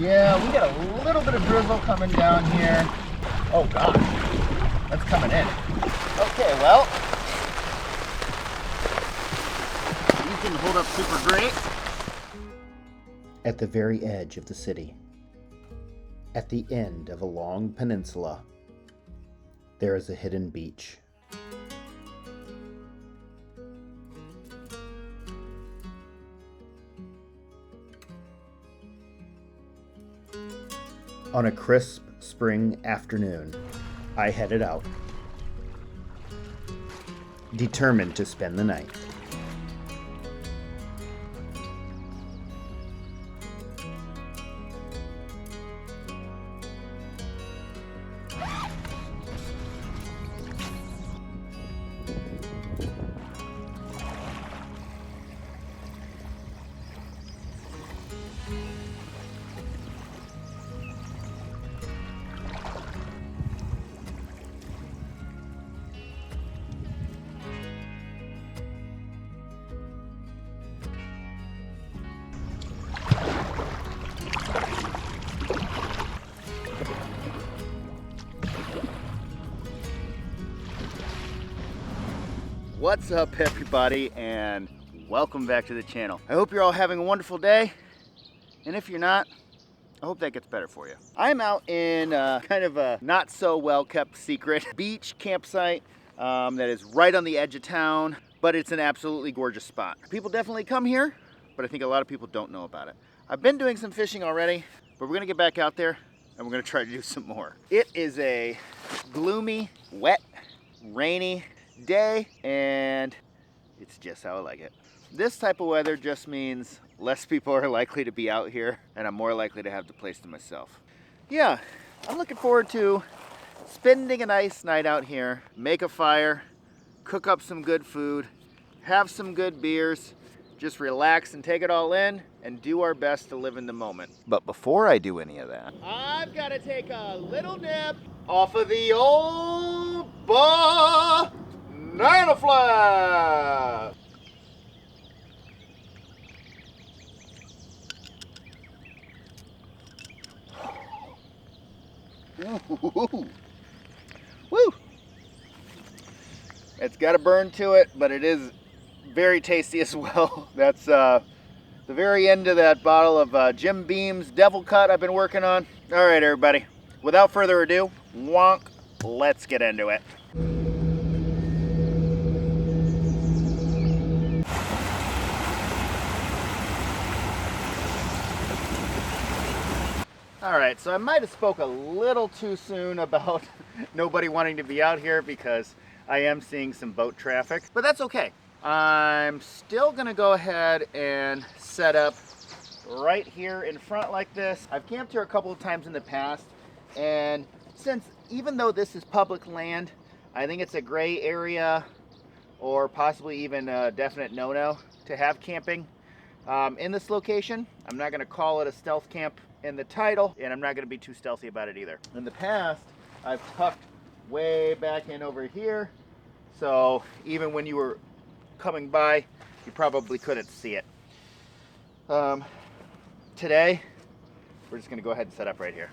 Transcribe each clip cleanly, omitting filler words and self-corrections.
Yeah, we got a little bit of drizzle coming down here. Oh gosh, that's coming in. Okay, well, these didn't hold up super great. At the very edge of the city, at the end of a long peninsula, there is a hidden beach. On a crisp spring afternoon, I headed out, determined to spend the night. What's up, everybody, and welcome back to the channel. I hope you're all having a wonderful day, and if you're not, I hope that gets better for you. I'm out in kind of a not so well kept secret beach campsite that is right on the edge of town, but it's an absolutely gorgeous spot. People definitely come here, but I think a lot of people don't know about it. I've been doing some fishing already, but we're gonna get back out there and we're gonna try to do some more. It is a gloomy, wet, rainy day, and it's just how I like it. This type of weather just means less people are likely to be out here, and I'm more likely to have the place to myself. Yeah, I'm looking forward to spending a nice night out here, make a fire, cook up some good food, have some good beers, just relax and take it all in and do our best to live in the moment. But before I do any of that, I've got to take a little nip off of the old banana flat. Woo! It's got a burn to it, but it is very tasty as well. That's the very end of that bottle of Jim Beam's Devil Cut I've been working on. All right, everybody, without further ado, wonk, let's get into it. All right, so I might have spoke a little too soon about nobody wanting to be out here because I am seeing some boat traffic, but that's okay. I'm still gonna go ahead and set up right here in front like this. I've camped here a couple of times in the past, and since even though this is public land, I think it's a gray area or possibly even a definite no-no to have camping in this location. I'm not gonna call it a stealth camp in the title, and I'm not gonna be too stealthy about it either. In the past, I've tucked way back in over here, so even when you were coming by, you probably couldn't see it. Today, we're just gonna go ahead and set up right here.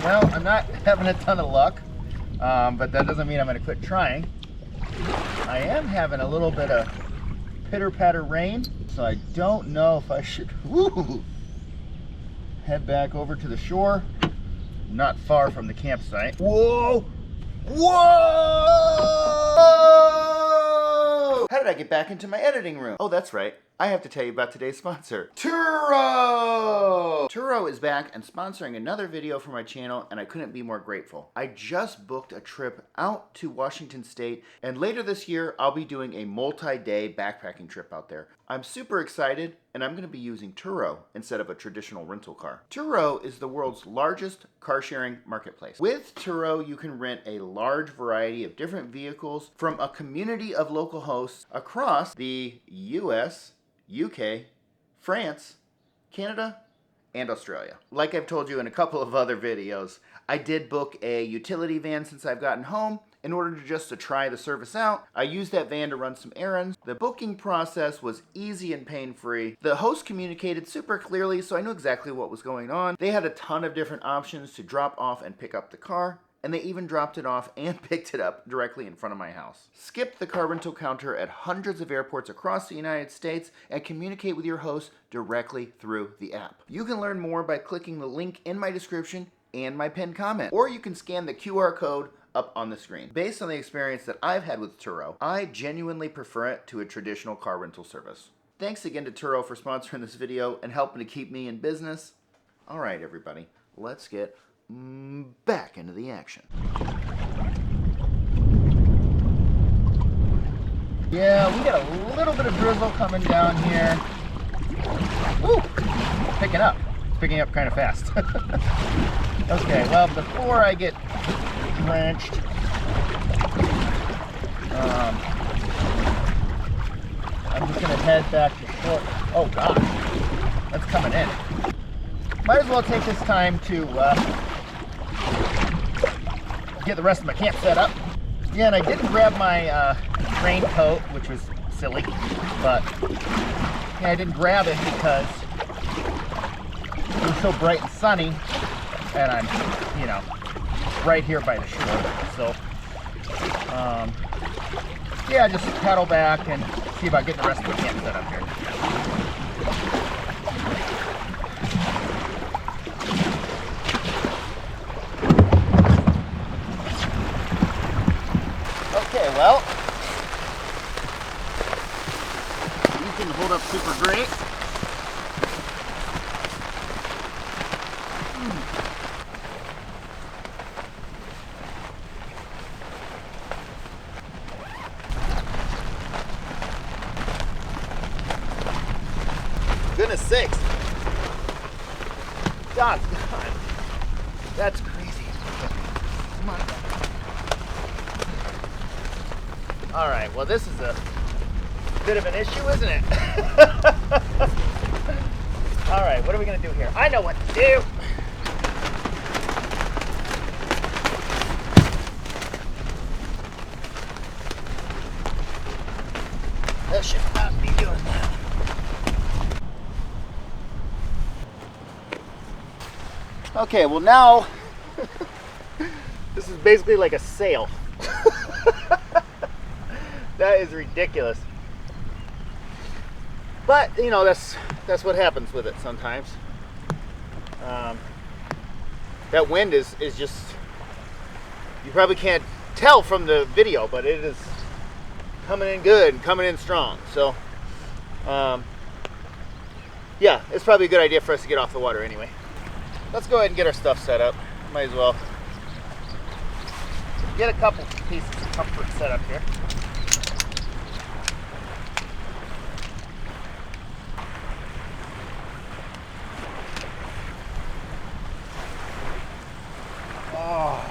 Well, I'm not having a ton of luck, but that doesn't mean I'm going to quit trying. I am having a little bit of pitter-patter rain, so I don't know if I should head back over to the shore. Not far from the campsite. Whoa! Whoa! How did I get back into my editing room? Oh, that's right. I have to tell you about today's sponsor, Turo! Turo is back and sponsoring another video for my channel, and I couldn't be more grateful. I just booked a trip out to Washington State, and later this year, I'll be doing a multi-day backpacking trip out there. I'm super excited, and I'm going to be using Turo instead of a traditional rental car. Turo is the world's largest car-sharing marketplace. With Turo, you can rent a large variety of different vehicles from a community of local hosts across the US, UK, France, Canada, and Australia. Like I've told you in a couple of other videos, I did book a utility van since I've gotten home in order to try the service out. I used that van to run some errands. The booking process was easy and pain-free. The host communicated super clearly, so I knew exactly what was going on. They had a ton of different options to drop off and pick up the car, and they even dropped it off and picked it up directly in front of my house. Skip the car rental counter at hundreds of airports across the United States and communicate with your host directly through the app. You can learn more by clicking the link in my description and my pinned comment, or you can scan the QR code up on the screen. Based on the experience that I've had with Turo, I genuinely prefer it to a traditional car rental service. Thanks again to Turo for sponsoring this video and helping to keep me in business. All right, everybody, let's get back into the action. Yeah, we got a little bit of drizzle coming down here. Woo! Picking up. It's picking up kind of fast. Okay, well, before I get drenched, I'm just gonna head back to shore. Oh gosh, that's coming in. Might as well take this time to get the rest of my camp set up. Yeah, and I didn't grab my raincoat, which was silly, but yeah, I didn't grab it because it was so bright and sunny, and I'm, you know, right here by the shore. So, yeah, just paddle back and see about getting the rest of the camp set up here. Okay, well, these didn't hold up super great. Goodness sakes. God, that's crazy. Come on. All right, well, this is a bit of an issue, isn't it? All right, what are we gonna do here? I know what to do. That should not be doing that. Okay, well now, this is basically like a sail. That is ridiculous. But, you know, that's what happens with it sometimes. That wind is just, you probably can't tell from the video, but it is coming in good and coming in strong. So, yeah, it's probably a good idea for us to get off the water anyway. Let's go ahead and get our stuff set up. Might as well get a couple pieces of comfort set up here. Oh.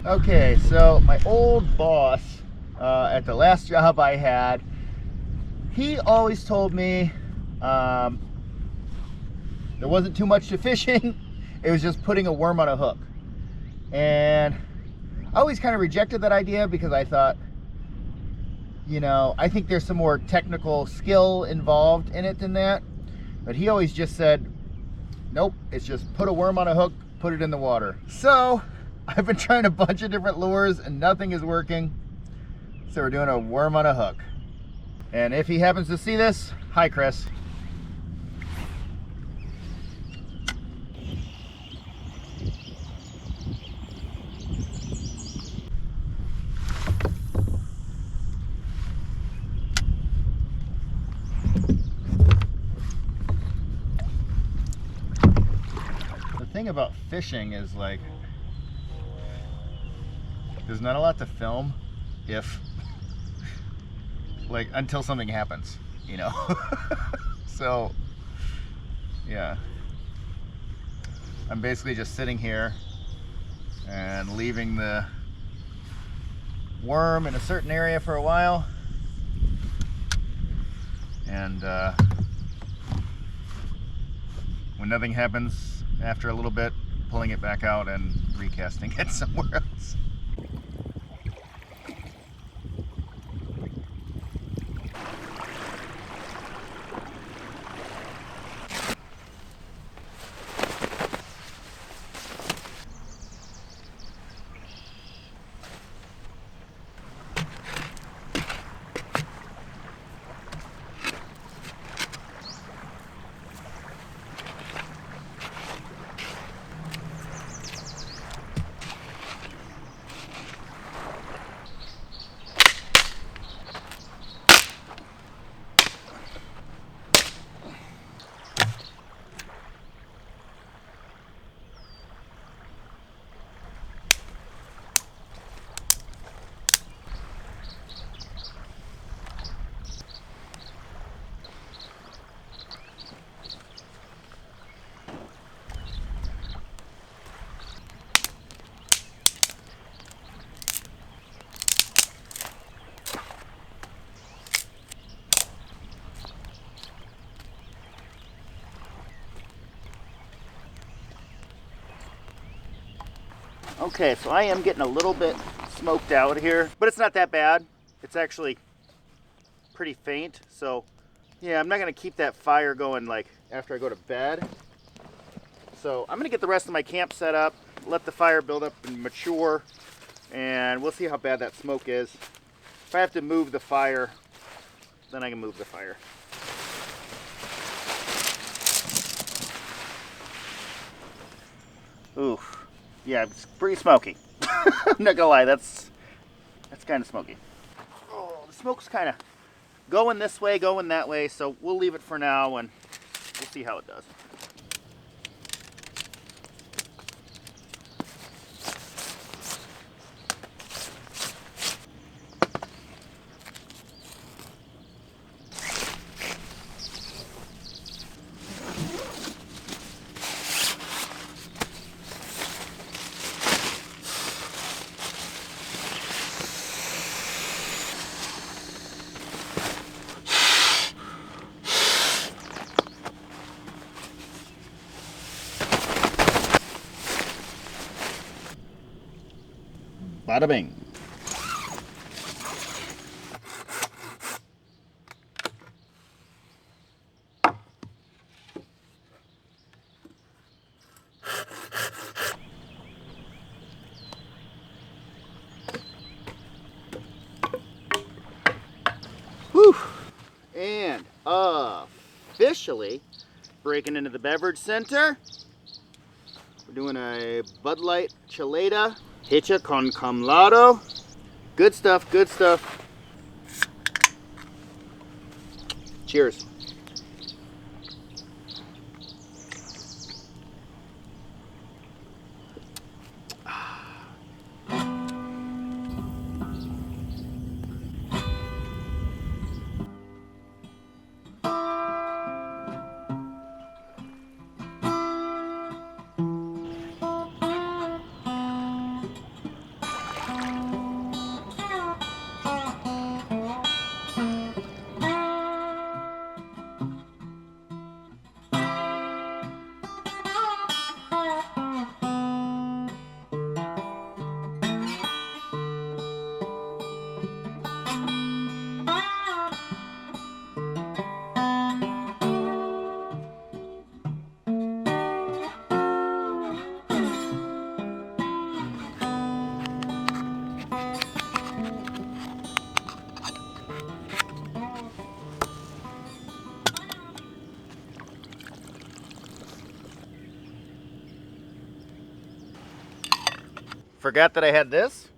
Okay, so my old boss at the last job I had, he always told me there wasn't too much to fishing. It was just putting a worm on a hook. And I always kind of rejected that idea because I thought, you know, I think there's some more technical skill involved in it than that. But he always just said, nope, it's just put a worm on a hook, put it in the water. So I've been trying a bunch of different lures and nothing is working. So we're doing a worm on a hook. And if he happens to see this, hi Chris. The thing about fishing is, like, there's not a lot to film if, like, until something happens, you know. So yeah, I'm basically just sitting here and leaving the worm in a certain area for a while, and when nothing happens, after a little bit, pulling it back out and recasting it somewhere else. Okay, so I am getting a little bit smoked out here, but it's not that bad. It's actually pretty faint, so yeah, I'm not gonna keep that fire going like after I go to bed. So I'm gonna get the rest of my camp set up, let the fire build up and mature, and we'll see how bad that smoke is. If I have to move the fire, then I can move the fire. Ooh. Yeah, it's pretty smoky. I'm not gonna lie, that's kind of smoky. Oh, the smoke's kind of going this way, going that way, so we'll leave it for now and we'll see how it does. Bada bing. Whew. And officially breaking into the beverage center. We're doing a Bud Light Chelada Hecha con Camlado. Good stuff, good stuff. Cheers. Forgot that I had this.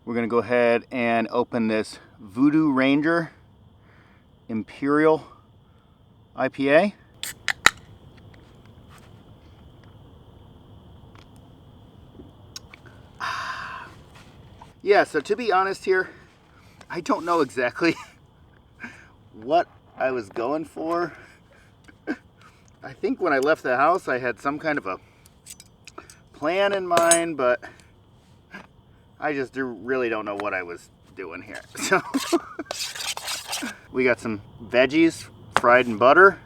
We're gonna go ahead and open this Voodoo Ranger Imperial IPA. Yeah, so to be honest here, I don't know exactly what I was going for. I think when I left the house I had some kind of a plan in mind, but I just really don't know what I was doing here. So we got some veggies fried in butter.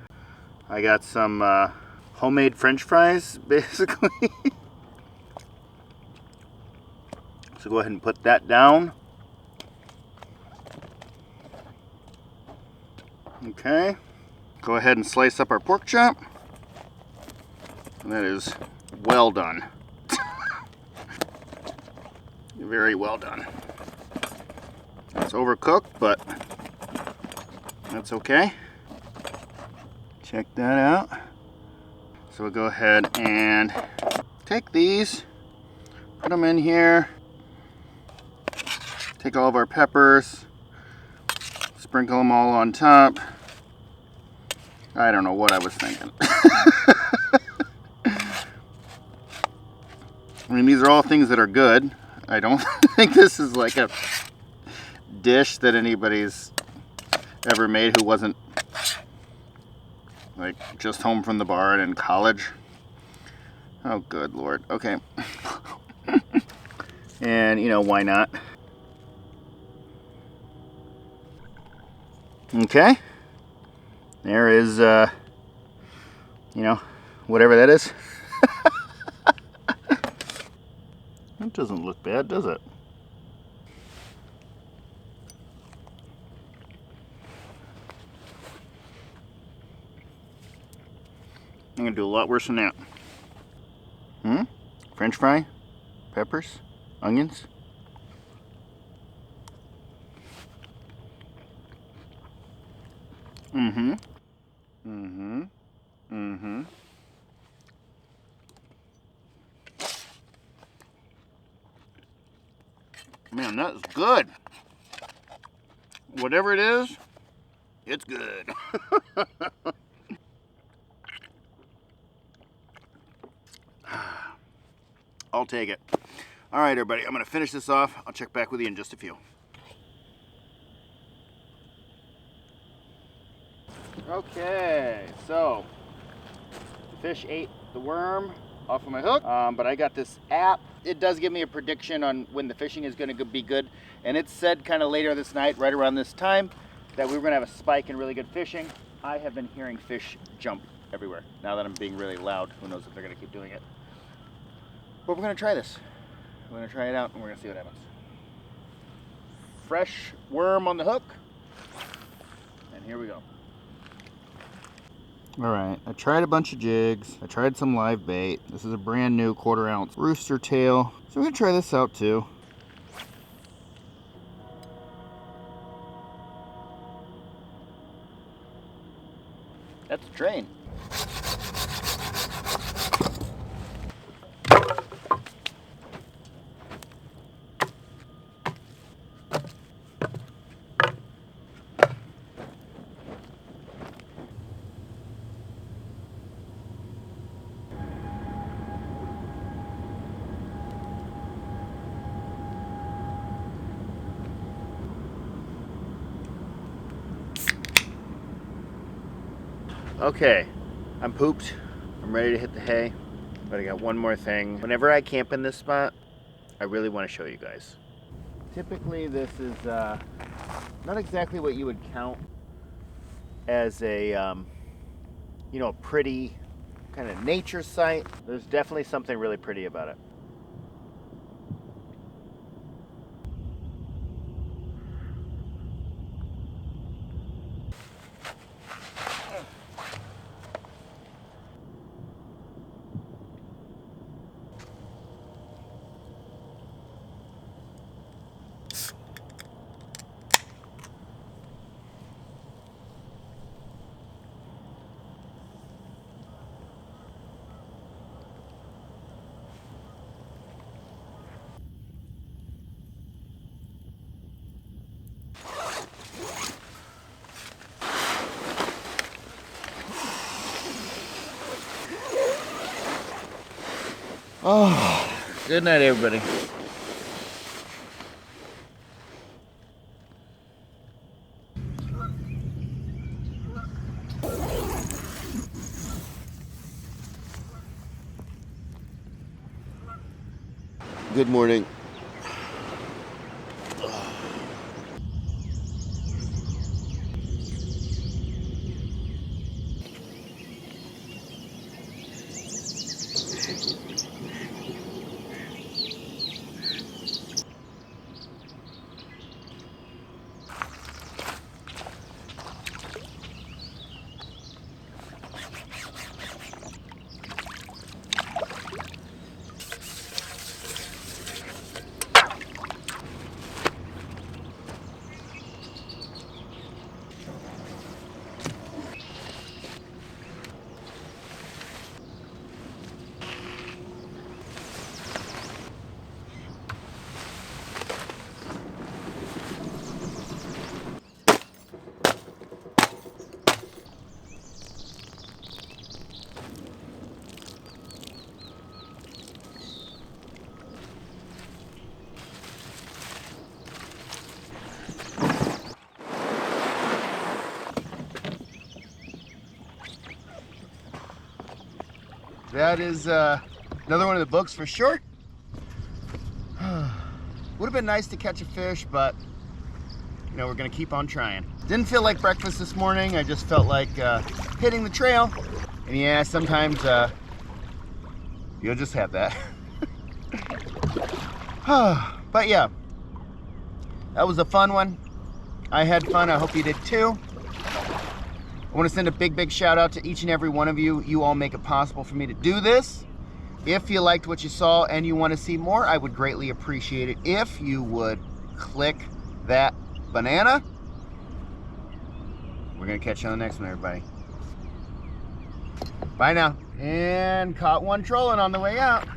I got some homemade French fries, basically. So go ahead and put that down. Okay. Go ahead and slice up our pork chop. And that is well done. Very well done. It's overcooked, but that's okay. Check that out. So we'll go ahead and take these, put them in here. Take all of our peppers, sprinkle them all on top. I don't know what I was thinking. I mean, these are all things that are good. I don't think this is like a dish that anybody's ever made who wasn't like just home from the bar and in college. Oh, good Lord. Okay. And, you know, why not? Okay. There is, you know, whatever that is. That doesn't look bad, does it? I'm gonna do a lot worse than that. French fry, peppers, onions. Man, that is good. Whatever it is, it's good. I'll take it. All right, everybody, I'm gonna finish this off. I'll check back with you in just a few. Okay, so the fish ate the worm off of my hook, but I got this app. It does give me a prediction on when the fishing is going to be good, and it said kind of later this night, right around this time, that we were going to have a spike in really good fishing. I have been hearing fish jump everywhere. Now that I'm being really loud, who knows if they're gonna keep doing it. But we're gonna try this. We're gonna try it out and we're gonna see what happens. Fresh worm on the hook. And here we go. All right, I tried a bunch of jigs. I tried some live bait. This is a brand new 1/4 ounce rooster tail. So we're gonna try this out too. That's a train. Okay, I'm pooped. I'm ready to hit the hay, but I got one more thing. Whenever I camp in this spot, I really want to show you guys. Typically, this is not exactly what you would count as a, you know, a pretty kind of nature site. There's definitely something really pretty about it. Oh, good night, everybody. Good morning. That is another one of the books for sure. Would have been nice to catch a fish, but you know, we're gonna keep on trying. Didn't feel like breakfast this morning. I just felt like hitting the trail. And yeah, sometimes you'll just have that. But yeah, that was a fun one. I had fun. I hope you did too. I want to send a big shout out to each and every one of you. You all make it possible for me to do this. If you liked what you saw and you want to see more, I would greatly appreciate it if you would click that banana. We're going to catch you on the next one, everybody. Bye now. And caught one trolling on the way out.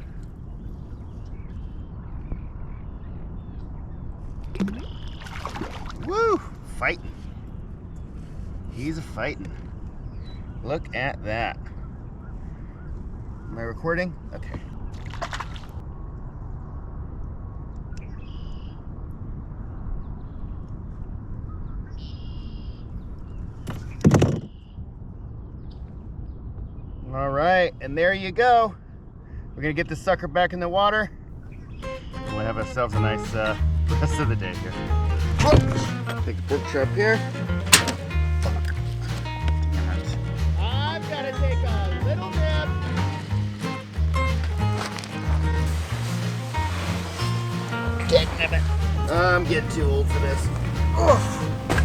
Woo! Fighting. He's a fighting. Look at that. Am I recording? Okay. All right, and there you go. We're gonna get this sucker back in the water. And we'll have ourselves a nice rest of the day here. Whoop. Take the pork chop here. I've got to take I'm getting too old for this. Oh.